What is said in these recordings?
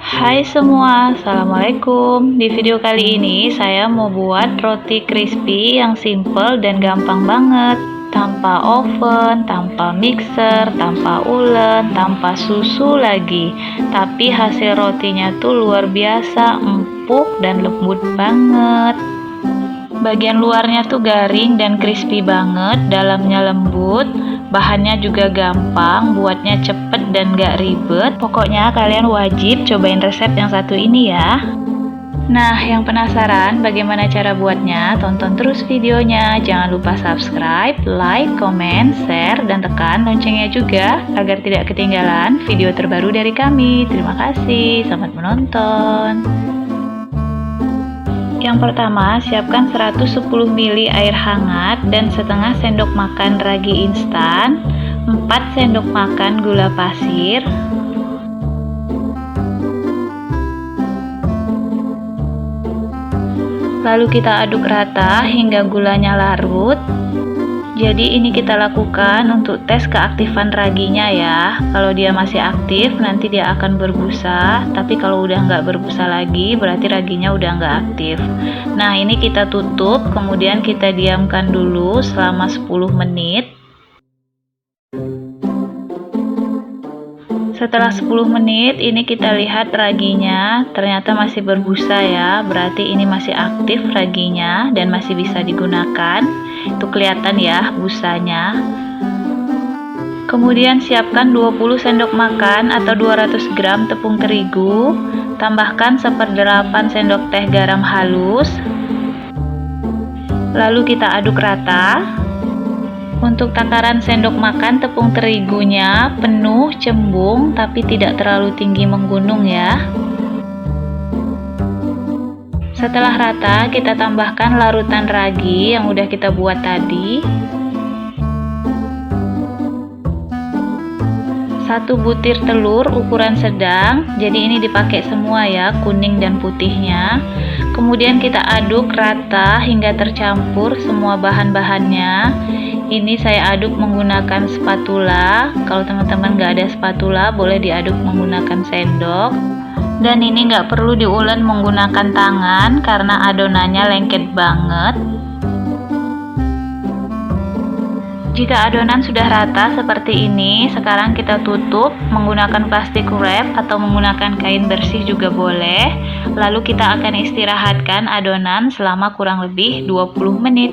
Hai semua, Assalamualaikum. Di video kali ini saya mau buat roti crispy yang simple dan gampang banget, tanpa oven, tanpa mixer, tanpa ulen, tanpa susu lagi. Tapi hasil rotinya tuh luar biasa, empuk dan lembut banget. Bagian luarnya tuh garing dan crispy banget, dalamnya lembut. Bahannya juga gampang, buatnya cepet dan gak ribet. Pokoknya kalian wajib cobain resep yang satu ini ya. Nah, yang penasaran bagaimana cara buatnya? Tonton terus videonya. Jangan lupa subscribe, like, comment, share, dan tekan loncengnya juga agar tidak ketinggalan video terbaru dari kami. Terima kasih, selamat menonton. Yang pertama, siapkan 110 ml air hangat dan setengah sendok makan ragi instan, 4 sendok makan gula pasir, lalu kita aduk rata hingga gulanya larut. Jadi ini kita lakukan untuk tes keaktifan raginya ya. Kalau dia masih aktif nanti dia akan berbusa, tapi kalau udah nggak berbusa lagi berarti raginya udah nggak aktif. Nah, ini kita tutup, kemudian kita diamkan dulu selama 10 menit. Setelah 10 menit ini kita lihat raginya ternyata masih berbusa ya, berarti ini masih aktif raginya dan masih bisa digunakan. Itu kelihatan ya busanya. Kemudian siapkan 20 sendok makan atau 200 gram tepung terigu, tambahkan 1/8 sendok teh garam halus, lalu kita aduk rata. Untuk takaran sendok makan tepung terigunya penuh cembung tapi tidak terlalu tinggi menggunung ya. Setelah rata kita tambahkan larutan ragi yang udah kita buat tadi. 1 butir telur ukuran sedang, jadi ini dipakai semua ya, kuning dan putihnya. Kemudian kita aduk rata hingga tercampur semua bahan-bahannya. Ini saya aduk menggunakan spatula. Kalau teman-teman nggak ada spatula boleh diaduk menggunakan sendok. Dan ini nggak perlu diulen menggunakan tangan karena adonannya lengket banget. Jika adonan sudah rata seperti ini, sekarang kita tutup menggunakan plastik wrap atau menggunakan kain bersih juga boleh. Lalu kita akan istirahatkan adonan selama kurang lebih 20 menit.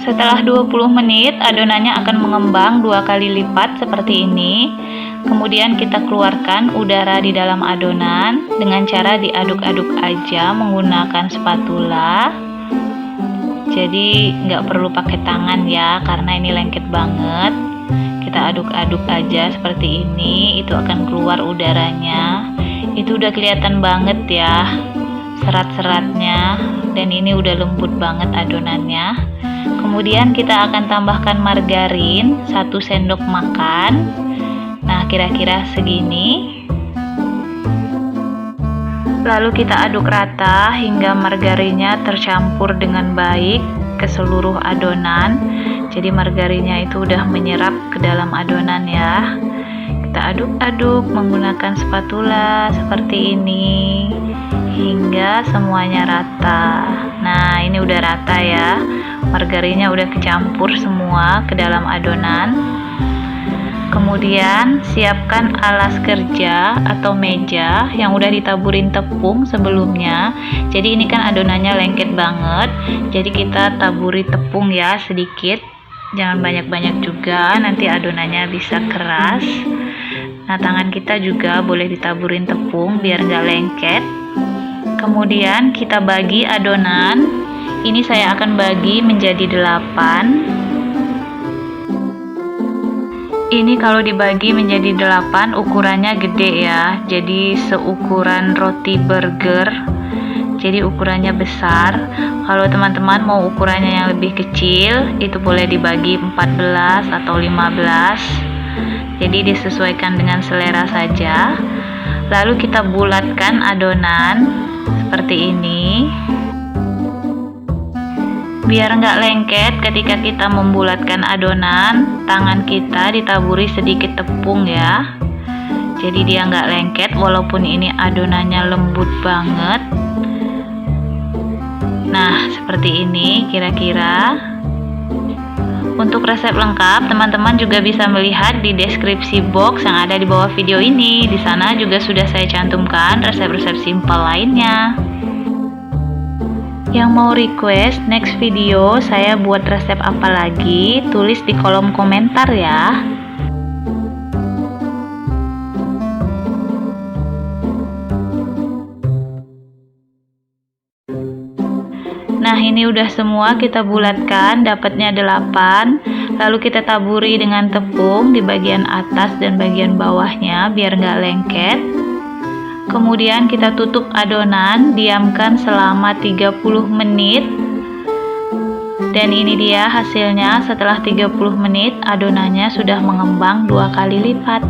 Setelah 20 menit, adonannya akan mengembang 2 kali lipat seperti ini. Kemudian kita keluarkan udara di dalam adonan dengan cara diaduk-aduk aja menggunakan spatula. Jadi nggak perlu pakai tangan ya, karena ini lengket banget. Kita aduk-aduk aja seperti ini, itu akan keluar udaranya. Itu udah kelihatan banget ya serat-seratnya, dan ini udah lembut banget adonannya. Kemudian kita akan tambahkan margarin 1 sendok makan. Nah, kira-kira segini. Lalu kita aduk rata hingga margarinnya tercampur dengan baik ke seluruh adonan. Jadi margarinnya itu udah menyerap ke dalam adonan ya. Kita aduk-aduk menggunakan spatula seperti ini hingga semuanya rata. Nah, ini udah rata ya. Margarinnya udah kecampur semua ke dalam adonan. Kemudian siapkan alas kerja atau meja yang udah ditaburin tepung sebelumnya. Jadi ini kan adonannya lengket banget, jadi kita taburi tepung ya sedikit, jangan banyak-banyak juga, nanti adonannya bisa keras. Nah, tangan kita juga boleh ditaburin tepung biar nggak lengket. Kemudian kita bagi adonan. Ini saya akan bagi menjadi 8. Ini kalau dibagi menjadi 8 ukurannya gede ya, jadi seukuran roti burger, jadi ukurannya besar. Kalau teman-teman mau ukurannya yang lebih kecil, itu boleh dibagi 14 atau 15, jadi disesuaikan dengan selera saja. Lalu kita bulatkan adonan seperti ini. Biar nggak lengket ketika kita membulatkan adonan, tangan kita ditaburi sedikit tepung ya. Jadi dia nggak lengket walaupun ini adonannya lembut banget. Nah, seperti ini kira-kira. Untuk resep lengkap, teman-teman juga bisa melihat di deskripsi box yang ada di bawah video ini. Di sana juga sudah saya cantumkan resep-resep simpel lainnya. Yang mau request next video saya buat resep apa lagi, tulis di kolom komentar ya. Nah, ini udah semua kita bulatkan, dapatnya 8. Lalu kita taburi dengan tepung di bagian atas dan bagian bawahnya biar nggak lengket. Kemudian kita tutup adonan, diamkan selama 30 menit. Dan ini dia hasilnya. Setelah 30 menit adonannya sudah mengembang 2 kali lipat.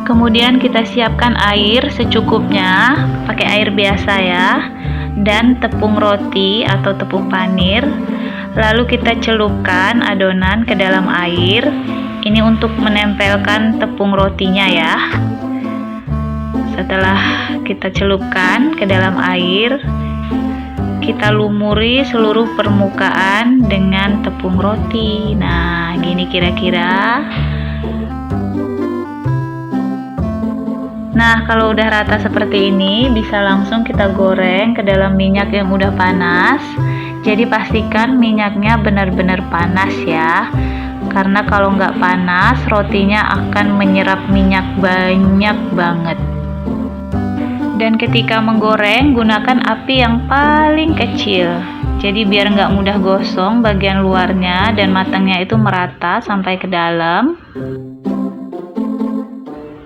Kemudian kita siapkan air secukupnya, pakai air biasa ya, dan tepung roti atau tepung panir. Lalu kita celupkan adonan ke dalam air. Ini untuk menempelkan tepung rotinya ya. Setelah kita celupkan ke dalam air, kita lumuri seluruh permukaan dengan tepung roti. Nah, gini kira-kira. Nah, kalau udah rata seperti ini, bisa langsung kita goreng ke dalam minyak yang udah panas. Jadi pastikan minyaknya benar-benar panas ya. Karena kalau nggak panas, rotinya akan menyerap minyak banyak banget. Dan ketika menggoreng, gunakan api yang paling kecil. Jadi biar nggak mudah gosong bagian luarnya dan matangnya itu merata sampai ke dalam.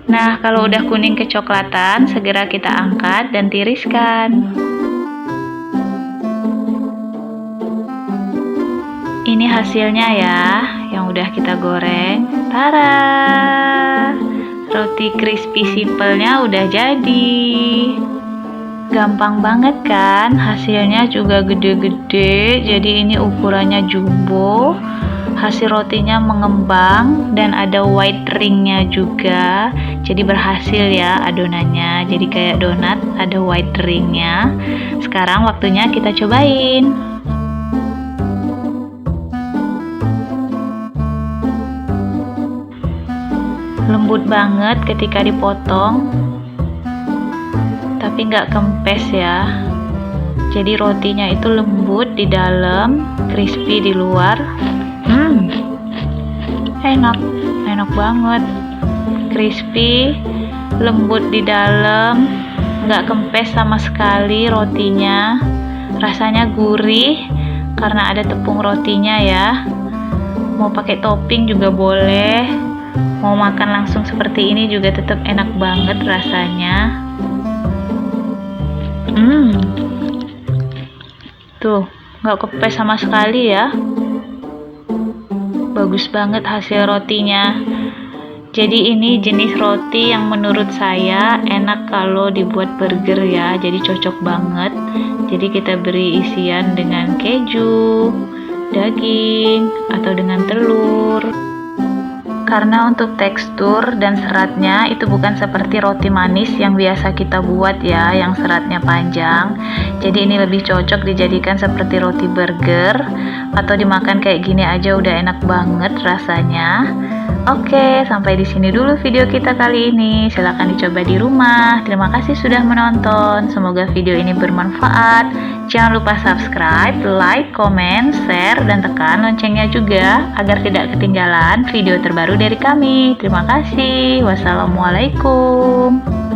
Nah, kalau udah kuning kecoklatan, segera kita angkat dan tiriskan. Ini hasilnya ya, yang udah kita goreng. Tada! Roti crispy simpelnya udah jadi. Gampang banget kan? Hasilnya juga gede-gede, jadi ini ukurannya jumbo. Hasil rotinya mengembang dan ada white ringnya juga, jadi berhasil ya adonannya, jadi kayak donat ada white ringnya. Sekarang waktunya kita cobain. Lembut banget ketika dipotong, tapi nggak kempes ya. Jadi rotinya itu lembut di dalam, crispy di luar. Enak banget, crispy, lembut di dalam, nggak kempes sama sekali rotinya, rasanya gurih karena ada tepung rotinya ya. Mau pakai topping juga boleh, mau makan langsung seperti ini juga tetap enak banget rasanya. Tuh, nggak kempes sama sekali ya. Bagus banget hasil rotinya. Jadi ini jenis roti yang menurut saya enak kalau dibuat burger ya. Jadi cocok banget. Jadi kita beri isian dengan keju, daging, atau dengan telur. Karena untuk tekstur dan seratnya itu bukan seperti roti manis yang biasa kita buat ya, yang seratnya panjang. Jadi ini lebih cocok dijadikan seperti roti burger atau dimakan kayak gini aja udah enak banget rasanya. Oke, sampai di sini dulu video kita kali ini. Silahkan dicoba di rumah. Terima kasih sudah menonton. Semoga video ini bermanfaat. Jangan lupa subscribe, like, komen, share, dan tekan loncengnya juga agar tidak ketinggalan video terbaru dari kami. Terima kasih. Wassalamualaikum.